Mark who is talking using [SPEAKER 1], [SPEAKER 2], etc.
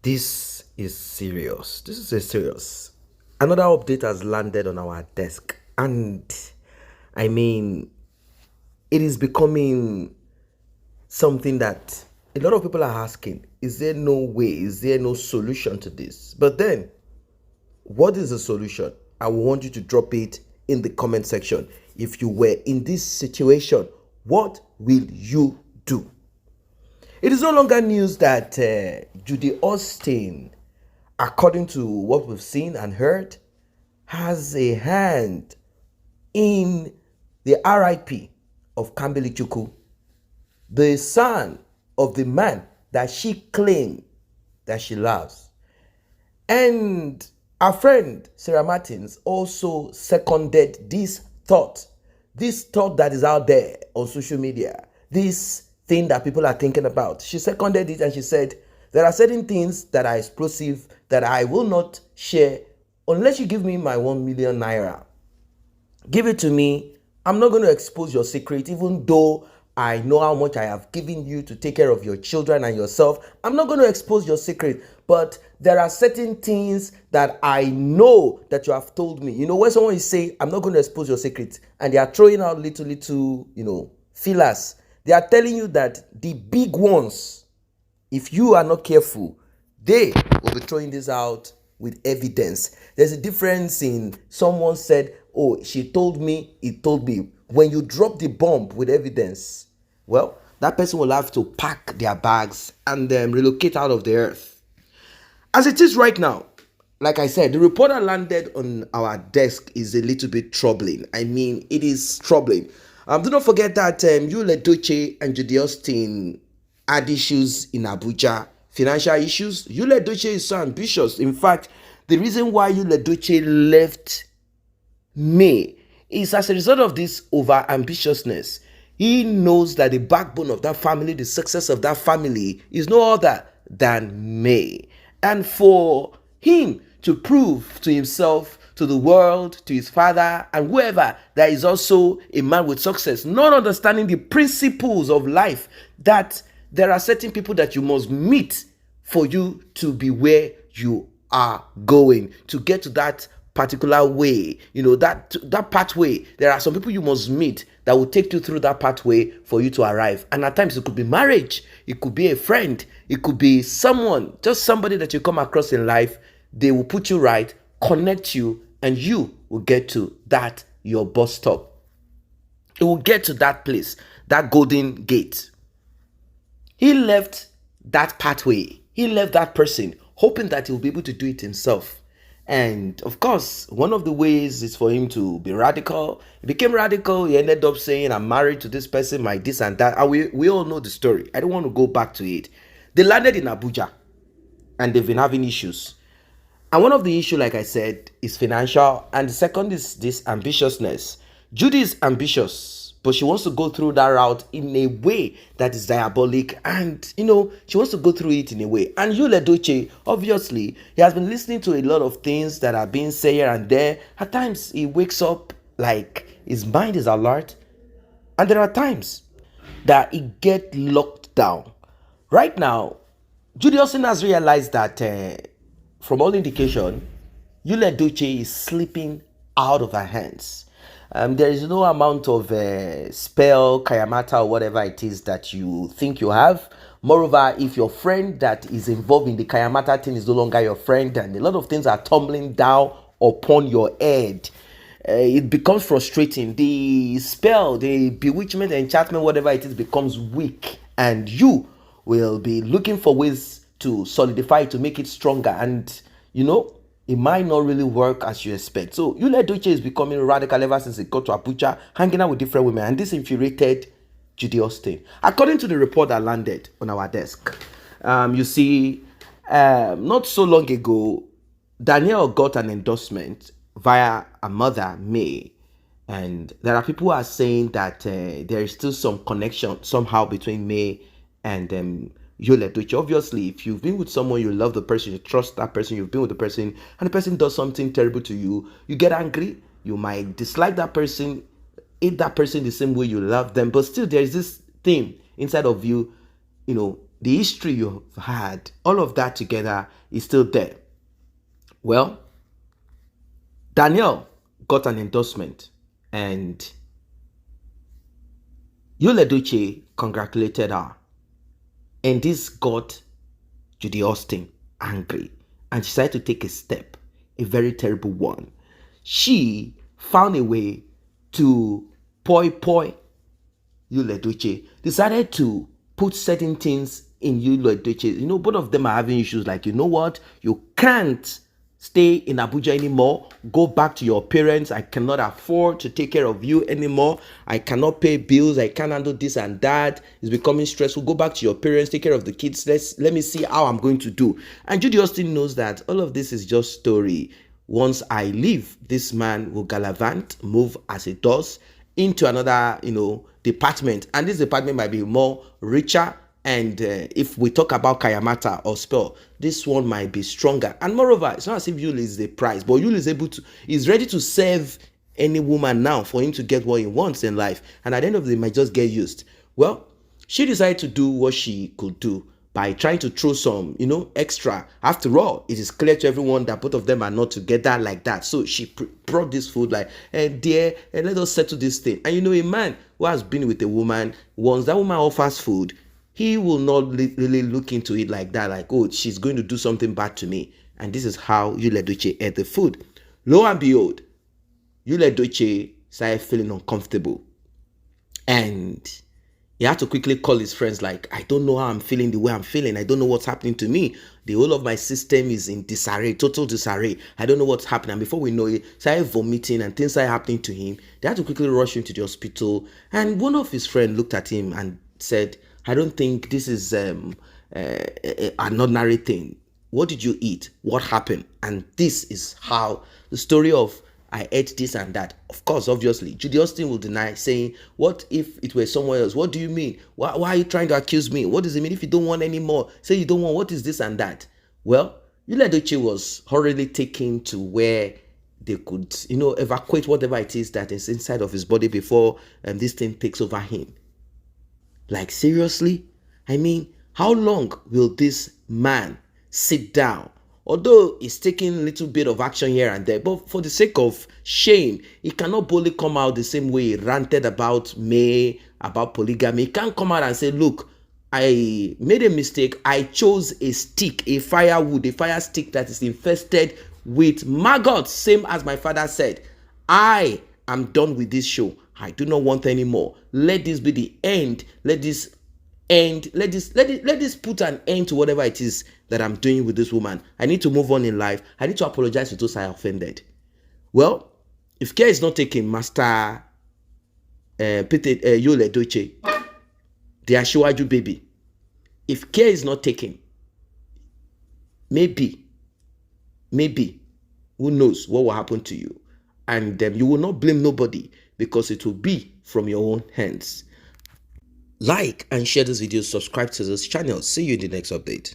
[SPEAKER 1] This is serious. This is a serious. Another update has landed on our desk, and I mean, it is becoming something that a lot of people are asking, is there no way, is there no solution to this? But then, what is the solution? I want you to drop it in the comment section. If you were in this situation, what will you do? It is no longer news that Judy Austin, according to what we've seen and heard, has a hand in the RIP of Kambili Chukwu, the son of the man that she claimed that she loves. And our friend Sarah Martins also seconded this thought that is out there on social media, this thing that people are thinking about. She seconded it and she said, there are certain things that are explosive that I will not share unless you give me my 1 million naira. Give it to me. I'm not going to expose your secret, even though I know how much I have given you to take care of your children and yourself. I'm not going to expose your secret, but there are certain things that I know that you have told me. You know, when someone is saying, I'm not going to expose your secret, and they are throwing out little, fillers, they are telling you that the big ones, if you are not careful, they will be throwing this out with evidence. There's a difference in someone said, oh, she told me, he told me. When you drop the bomb with evidence, well, that person will have to pack their bags and relocate out of the earth. As it is right now, like I said, the report that landed on our desk is a little bit troubling. I mean, it is troubling. Do not forget that YUL, EDOCHIE, and Judy Austin had issues in Abuja, financial issues. YUL, EDOCHIE is so ambitious. In fact, the reason why YUL, EDOCHIE left May is as a result of this over ambitiousness. He knows that the backbone of that family, the success of that family, is no other than May. And for him to prove to himself, to the world, to his father, and whoever that is also a man with success, not understanding the principles of life, that there are certain people that you must meet for you to be where you are going, to get to that particular way, that pathway. There are some people you must meet that will take you through that pathway for you to arrive. And at times it could be marriage, it could be a friend, it could be someone, just somebody that you come across in life. They will put you right, connect you, and you will get to that your bus stop. It will get to that place, that golden gate. He left that pathway, he left that person, hoping that he will be able to do it himself. And of course, one of the ways is for him to be radical. He became radical. He ended up saying, I'm married to this person, my this and that. And we all know the story. I don't want to go back to it. They landed in Abuja and they've been having issues. And one of the issues, like I said, is financial. And the second is this ambitiousness. Judy is ambitious, but she wants to go through that route in a way that is diabolic. And, she wants to go through it in a way. And YUL, EDOCHIE, obviously, he has been listening to a lot of things that are being said here and there. At times, he wakes up like his mind is alert. And there are times that he gets locked down. Right now, Judy Austin has realized that from all indication, YUL, EDOCHIE is slipping out of her hands. There is no amount of spell, kayamata, or whatever it is that you think you have. Moreover, if your friend that is involved in the kayamata thing is no longer your friend and a lot of things are tumbling down upon your head, it becomes frustrating. The spell, the bewitchment, the enchantment, whatever it is, becomes weak, and you will be looking for ways to solidify it, to make it stronger. And it might not really work as you expect. So YUL, EDOCHIE is becoming radical ever since he got to Abuja, hanging out with different women, and this infuriated Judy Austin. According to the report that landed on our desk, you see, not so long ago, Danielle got an endorsement via a mother, May, and there are people who are saying that there is still some connection somehow between May and YUL, EDOCHIE. Obviously, if you've been with someone, you love the person, you trust that person, you've been with the person, and the person does something terrible to you, you get angry, you might dislike that person, hate that person the same way you love them, but still there is this thing inside of you, the history you've had, all of that together is still there. Well, Danielle got an endorsement and YUL congratulated her. And this got Judy Austin angry and she decided to take a step, a very terrible one. She found a way to poi YUL decided to put certain things in YUL. You know, both of them are having issues like, you know what, you can't stay in Abuja anymore. Go back to your parents. I cannot afford to take care of you anymore. I cannot pay bills. I can't handle this and that. It's becoming stressful. Go back to your parents. Take care of the kids. Let me see how I'm going to do. And Judy Austin knows that all of this is just story. Once I leave, this man will gallivant, move as it does into another, department. And this department might be more richer. And if we talk about Kayamata or Spell, this one might be stronger. And moreover, it's not as if YUL is the prize, but YUL is ready to serve any woman now for him to get what he wants in life. And at the end of the day, he might just get used. Well, she decided to do what she could do by trying to throw some, extra. After all, it is clear to everyone that both of them are not together like that. So she brought this food like, dear, let us settle this thing. And a man who has been with a woman, once that woman offers food, he will not really look into it like that, like, oh, she's going to do something bad to me. And this is how YUL ate the food. Lo and behold, YUL started feeling uncomfortable. And he had to quickly call his friends like, I don't know how I'm feeling the way I'm feeling. I don't know what's happening to me. The whole of my system is in disarray, total disarray. I don't know what's happening. And before we know it, started vomiting and things started happening to him. They had to quickly rush him to the hospital. And one of his friends looked at him and said, I don't think this is an ordinary thing. What did you eat? What happened? And this is how the story of I ate this and that. Of course, obviously, Judy Austin will deny, saying, what if it were somewhere else? What do you mean? Why are you trying to accuse me? What does it mean if you don't want any more? Say you don't want, what is this and that? Well, YUL was hurriedly taken to where they could, evacuate whatever it is that is inside of his body before this thing takes over him. Like, seriously? I mean, how long will this man sit down? Although he's taking a little bit of action here and there, but for the sake of shame, he cannot boldly come out the same way he ranted about May, about polygamy. He can't come out and say, look, I made a mistake. I chose a stick, a firewood, a fire stick that is infested with maggots, same as my father said. I am done with this show. I do not want any more. Let this be the end. Let this end. Let this put an end to whatever it is that I'm doing with this woman. I need to move on in life. I need to apologize to those I offended. Well, if care is not taken, Master YUL, the Ashiwaju baby, if care is not taken, maybe, who knows what will happen to you. And you will not blame nobody because it will be from your own hands. Like and share this video, subscribe to this channel. See you in the next update.